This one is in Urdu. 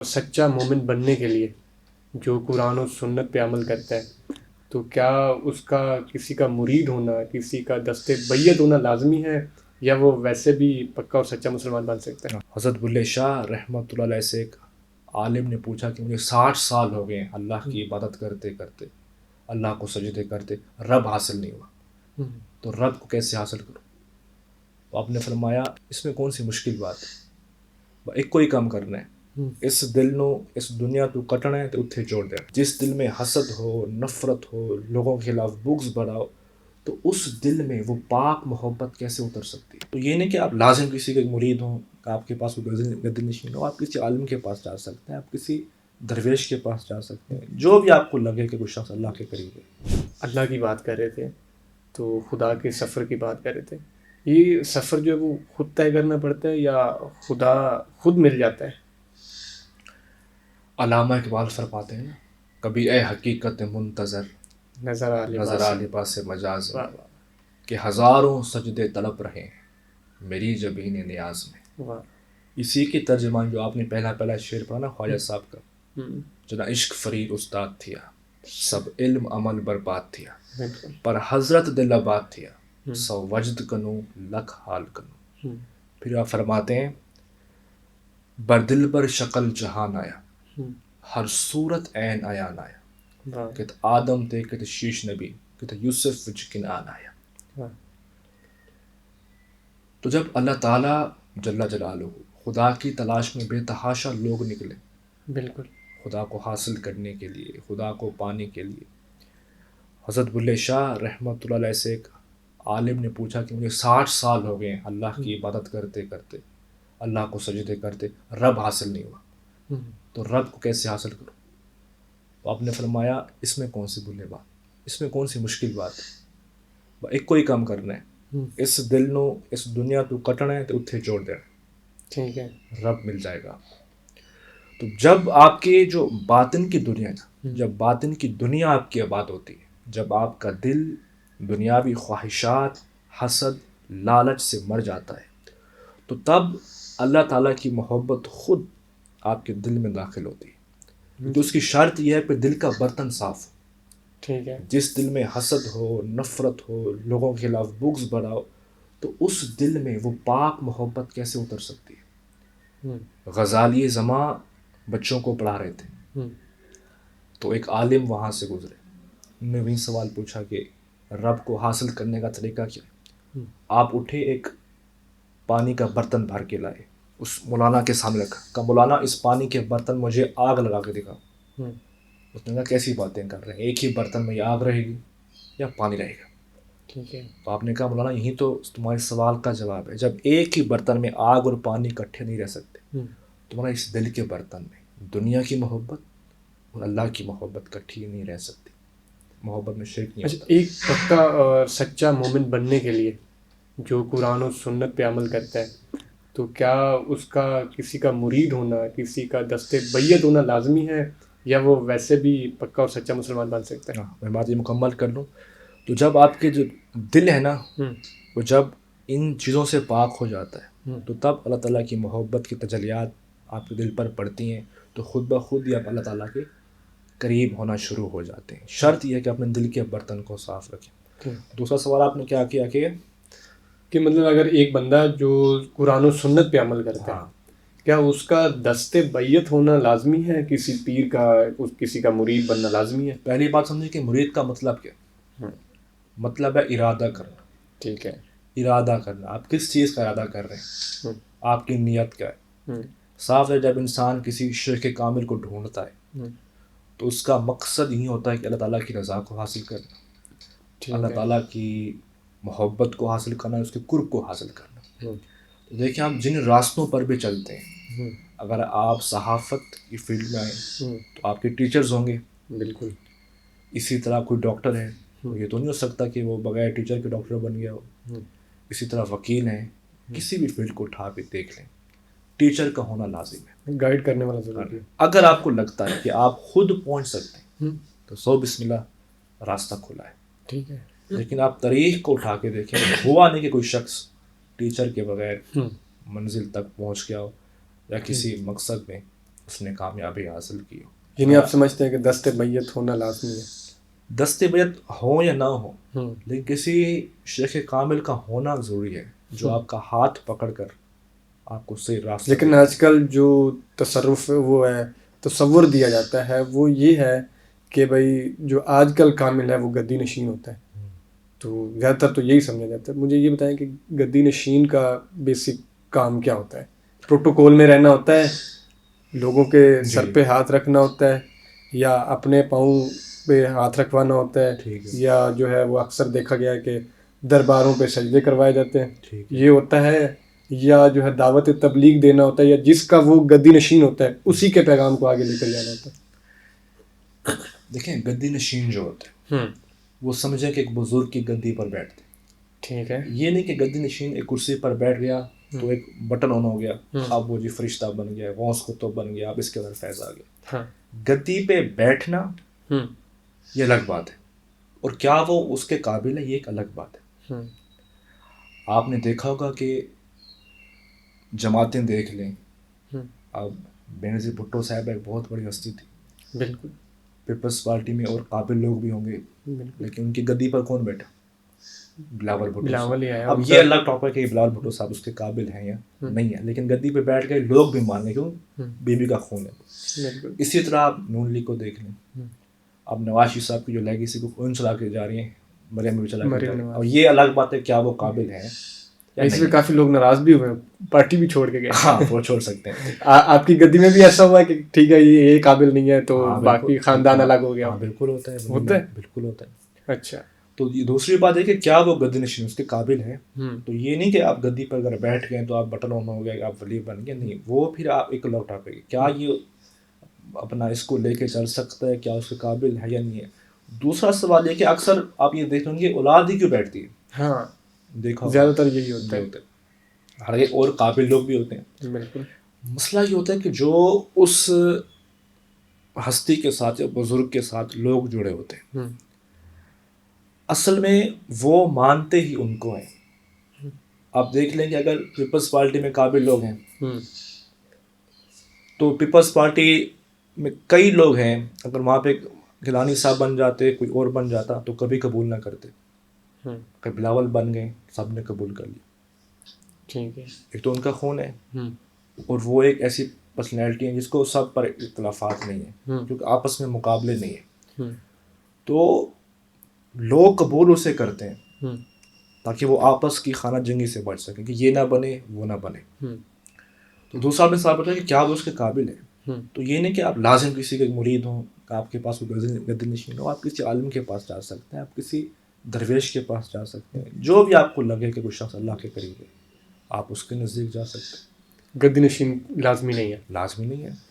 سچا مومن بننے کے لیے جو قرآن و سنت پہ عمل کرتا ہے تو کیا اس کا کسی کا مرید ہونا، کسی کا دست بیعت ہونا لازمی ہے، یا وہ ویسے بھی پکا اور سچا مسلمان بن سکتا ہے؟ حضرت بلے شاہ رحمۃ اللہ علیہ سے ایک عالم نے پوچھا کہ مجھے 60 سال ہو گئے ہیں اللہ کی عبادت کرتے کرتے، اللہ کو سجدے کرتے، رب حاصل نہیں ہوا، تو رب کو کیسے حاصل کروں؟ تو آپ نے فرمایا اس میں کون سی مشکل بات ہے، ایک کوئی کام کرنا ہے، اس دل نو اس دنیا تو کٹنا ہے تو اتھے چھوڑ دینا۔ جس دل میں حسد ہو، نفرت ہو، لوگوں کے خلاف بغض بڑھا ہو، تو اس دل میں وہ پاک محبت کیسے اتر سکتی ہے؟ تو یہ نہیں کہ آپ لازم کسی کے مرید ہوں، آپ کے پاس کوئی گدی نشین ہو، آپ کسی عالم کے پاس جا سکتے ہیں، آپ کسی درویش کے پاس جا سکتے ہیں، جو بھی آپ کو لگے کہ کوئی شخص اللہ کے قریب ہے۔ اللہ کی بات کر رہے تھے تو خدا کے سفر کی بات کر رہے تھے، یہ سفر جو ہے وہ خود طے کرنا پڑتا ہے یا خدا خود مل جاتا ہے؟ علامہ اقبال فرماتے ہیں نا، کبھی اے حقیقت منتظر نظر آ نظر لباس آ لباس مجاز میں، واہ کہ ہزاروں سجدے تڑپ رہے ہیں میری جبین نیاز میں۔ واہ واہ۔ اسی کی ترجمان جو آپ نے پہلا شعر پڑھا نا خواجہ صاحب کا، ہم، جنا عشق فرید استاد تھیا، سب علم عمل برباد تھیا، بالکل۔ پر حضرت دل آباد تھیا، سو وجد کنو لکھ حال کنو۔ ہم، پھر آپ فرماتے ہیں بر دل بر شکل جہان آیا، ہم، ہر صورت عین عیان آیا، واہ کت آدم تے کت شیش نبی کت یوسف وچ کنعان آیا۔ واہ۔ تو جب اللہ تعالیٰ جل جلالہ خدا کی تلاش میں بے تحاشا لوگ نکلے بالکل۔ خدا کو حاصل کرنے کے لیے، خدا کو پانے کے لیے، حضرت بلے شاہ رحمۃ اللہ علیہ سے ایک عالم نے پوچھا کہ مجھے 60 سال ہو گئے ہیں اللہ کی عبادت کرتے کرتے، اللہ کو سجدے کرتے، رب حاصل نہیں ہوا، ہم، تو رب کو کیسے حاصل کروں؟ تو آپ نے فرمایا اس میں کون سی بلے بات، اس میں کون سی مشکل بات ہے، ایک کوئی کام کرنا ہے، ہم، اس دل نو اس دنیا تو کٹنا ہے تو اتھے چھوڑ دینا، ٹھیک ہے۔ رب مل جائے گا۔ تو جب آپ کے جو باطن کی دنیا ہے، جب باطن کی دنیا آپ کی آباد ہوتی ہے، جب آپ کا دل دنیاوی خواہشات، حسد، لالچ سے مر جاتا ہے، تو تب اللہ تعالیٰ کی محبت خود آپ کے دل میں داخل ہوتی ہے۔ تو اس کی شرط یہ ہے کہ دل کا برتن صاف ہو۔ ٹھیک ہے۔ جس دل میں حسد ہو، نفرت ہو، لوگوں کے خلاف بغض بڑھا ہو، تو اس دل میں وہ پاک محبت کیسے اتر سکتی ہے؟ غزالی زماں بچوں کو پڑھا رہے تھے، تو ایک عالم وہاں سے گزرے، انہوں نے وہی سوال پوچھا کہ رب کو حاصل کرنے کا طریقہ کیا ہے؟ آپ اٹھے، ایک پانی کا برتن بھر کے لائے، اس مولانا کے سامنے رکھا، کہا مولانا اس پانی کے برتن مجھے آگ لگا کے دکھاؤ۔ اس نے کہا کیسی باتیں کر رہے ہیں، ایک ہی برتن میں یا آگ رہے گی یا پانی رہے گا؟ ٹھیک ہے۔ تو آپ نے کہا مولانا یہی تو تمہارے سوال کا جواب ہے، جب ایک ہی برتن میں آگ اور پانی اکٹھے نہیں رہ سکتے، تمہارا اس دل کے برتن میں دنیا کی محبت اور اللہ کی محبت اکٹھی نہیں رہ سکتی، محبت میں شرک نہیں اچھا، ہوتا۔ ایک پکا اور سچا مومن بننے کے لیے جو قرآن و سنت پہ عمل کرتا ہے تو کیا اس کا کسی کا مرید ہونا، کسی کا دست بیعت ہونا لازمی ہے، یا وہ ویسے بھی پکا اور سچا مسلمان بن سکتا ہے؟ میں بات یہ مکمل کر لوں، تو جب آپ کے جو دل ہے نا، وہ جب ان چیزوں سے پاک ہو جاتا ہے، تو تب اللہ تعالیٰ کی محبت کی تجلیات آپ کے دل پر پڑتی ہیں، تو خود بخود ہی آپ اللہ تعالیٰ کے قریب ہونا شروع ہو جاتے ہیں۔ شرط یہ ہے کہ اپنے دل کے برتن کو صاف رکھیں۔ دوسرا سوال آپ نے کیا کیا کہ مطلب اگر ایک بندہ جو قرآن و سنت پہ عمل کرتا ہاں، ہے، کیا اس کا دست بیعت ہونا لازمی ہے، کسی پیر کا، کسی کا مرید بننا لازمی ہے؟ پہلی بات سمجھیں کہ مرید کا مطلب کیا؟ مطلب ہے ارادہ کرنا۔ ٹھیک ہے۔ ارادہ کرنا، آپ کس چیز کا ارادہ کر رہے ہیں، آپ کی نیت کیا ہے؟ صاف ہے، جب انسان کسی شیخ کامل کو ڈھونڈتا ہے تو اس کا مقصد یہی ہوتا ہے کہ اللہ تعالیٰ کی رضا کو حاصل کرنا، اللہ تعالیٰ کی محبت کو حاصل کرنا، اس کے قرب کو حاصل کرنا۔ تو دیکھیں آپ جن راستوں پر بھی چلتے ہیں، اگر آپ صحافت کی فیلڈ میں آئیں تو آپ کے ٹیچرز ہوں گے، بالکل۔ اسی طرح کوئی ڈاکٹر ہے، یہ تو نہیں ہو سکتا کہ وہ بغیر ٹیچر کے ڈاکٹر بن گیا ہو۔ اسی طرح وکیل ہیں، کسی بھی فیلڈ کو اٹھا کے دیکھ لیں، ٹیچر کا ہونا لازم ہے، گائیڈ کرنے والا ضروری ہے۔ اگر آپ کو لگتا ہے کہ آپ خود پہنچ سکتے ہیں تو سو بسم اللہ، راستہ کھلا ہے۔ ٹھیک ہے۔ لیکن آپ تاریخ کو اٹھا کے دیکھیں، ہوا نہیں کہ کوئی شخص ٹیچر کے بغیر منزل تک پہنچ گیا ہو یا کسی مقصد میں اس نے کامیابی حاصل کی ہو. یعنی آپ سمجھتے ہیں کہ دست بیت ہونا لازمی ہے. دست بیت ہو یا نہ ہو لیکن کسی شیخ کامل کا ہونا ضروری ہے جو آپ کا ہاتھ پکڑ کر آپ کو صحیح راستہ. لیکن آج کل جو تصرف وہ ہے تصور دیا جاتا ہے وہ یہ ہے کہ بھائی جو آج کل کامل ہے وہ گدی نشین ہوتا ہے. تو زیادہ تر تو یہی سمجھا جاتا ہے. مجھے یہ بتائیں کہ گدی نشین کا بیسک کام کیا ہوتا ہے؟ پروٹوکول میں رہنا ہوتا ہے, لوگوں کے سر پہ ہاتھ رکھنا ہوتا ہے, یا اپنے پاؤں پہ ہاتھ رکھوانا ہوتا ہے, یا جو ہے وہ اکثر دیکھا گیا ہے کہ درباروں پہ سجدے کروائے جاتے ہیں, یہ ہوتا ہے, یا جو ہے دعوت تبلیغ دینا ہوتا ہے, یا جس کا وہ گدی نشین ہوتا ہے اسی کے پیغام کو آگے لے کر جانا ہوتا ہے؟ دیکھیں گدی نشین جو ہوتے ہیں وہ سمجھیں کہ ایک بزرگ کی گدی پر بیٹھتے. ٹھیک ہے. یہ نہیں کہ گدی نشین ایک کرسی پر بیٹھ گیا تو ایک بٹن آن ہو گیا اب وہ جی فرشتہ بن گیا, غوث قطب بن گیا, اب اس کے اندر فیض آ گیا. گدی پہ بیٹھنا یہ الگ بات ہے, اور کیا وہ اس کے قابل ہے یہ ایک الگ بات ہے. آپ نے دیکھا ہوگا کہ جماعتیں دیکھ لیں, اب بینظیر بھٹو صاحب ایک بہت بڑی ہستی تھی, بالکل پیپلز پارٹی میں اور قابل لوگ بھی ہوں گے, لیکن ان کی گدی پر کون بیٹھا؟ بلاول بھٹو صاحب. اب یہ الگ ٹاپک ہے کہ بلاول بھٹو صاحب اس کے قابل ہیں یا نہیں ہیں, لیکن گدی پہ بیٹھ گئے لوگ بھی مان لیں کیوں بی بی کا خون ہے. اسی طرح آپ نون لیگ کو دیکھ لیں, اب نواز شریف صاحب کی جو لیگیسی کو کون چلا کے جا رہی ہیں, مریم بھی چلا کے جا رہی ہیں. اور یہ الگ بات ہے کیا وہ قابل ہیں. اس میں کافی لوگ ناراض بھی ہوئے, پارٹی بھی چھوڑ کے گئے. ہاں وہ چھوڑ سکتے ہیں. آپ کی گدی میں بھی ایسا ہوا کہ ٹھیک ہے یہ قابل نہیں ہے تو باقی خاندان الگ ہو گیا؟ بالکل ہوتا ہے, بالکل ہوتا ہے. اچھا, تو یہ دوسری بات ہے کہ کیا وہ گدی نشین اس کے قابل ہیں. تو یہ نہیں کہ آپ گدی پر اگر بیٹھ گئے تو آپ بٹن آن ہو گئے, آپ ولی بن گئے, نہیں. وہ پھر آپ ایک الگ ٹاپک ہے کیا یہ اپنا اس کو لے کے چل سکتا ہے, کیا اس کے قابل ہے یا نہیں ہے. دوسرا سوال یہ کہ اکثر آپ یہ دیکھ لیں گے اولاد ہی کیوں بیٹھتی ہے. ہاں دیکھا زیادہ تر یہی ہوتا ہے. حالانکہ اور قابل لوگ بھی ہوتے ہیں. بالکل. مسئلہ یہ ہوتا ہے کہ جو اس ہستی کے ساتھ یا بزرگ کے ساتھ لوگ جڑے ہوتے ہیں اصل میں وہ مانتے ہی ان کو ہیں. آپ دیکھ لیں کہ اگر پیپلز پارٹی میں قابل لوگ ہیں تو پیپلز پارٹی میں کئی لوگ ہیں, اگر وہاں پہ گیلانی صاحب بن جاتے, کوئی اور بن جاتا تو کبھی قبول نہ کرتے. کہ بلاول بن گئے سب نے قبول کر لیا. ٹھیک ہے. ایک تو ان کا خون ہے, اور وہ ایک ایسی پرسنالٹی ہے جس کو سب پر اختلافات نہیں ہیں, کیونکہ آپس میں مقابلے نہیں ہیں. تو لوگ قبول اسے کرتے ہیں تاکہ وہ آپس کی خانہ جنگی سے بچ سکیں کہ یہ نہ بنے وہ نہ بنے. تو دوسرا آپ نے صاحب بتایا کہ کیا وہ اس کے قابل ہے. تو یہ نہیں کہ آپ لازم کسی کے مرید ہوں, کہ آپ کے پاس کوئی گدی نشین ہو. آپ کسی عالم کے پاس جا سکتے ہیں, آپ کسی درویش کے پاس جا سکتے ہیں, جو بھی آپ کو لگے کہ کوئی شخص اللہ کے قریب ہے آپ اس کے نزدیک جا سکتے ہیں. گدی نشین لازمی نہیں ہے. لازمی نہیں ہے.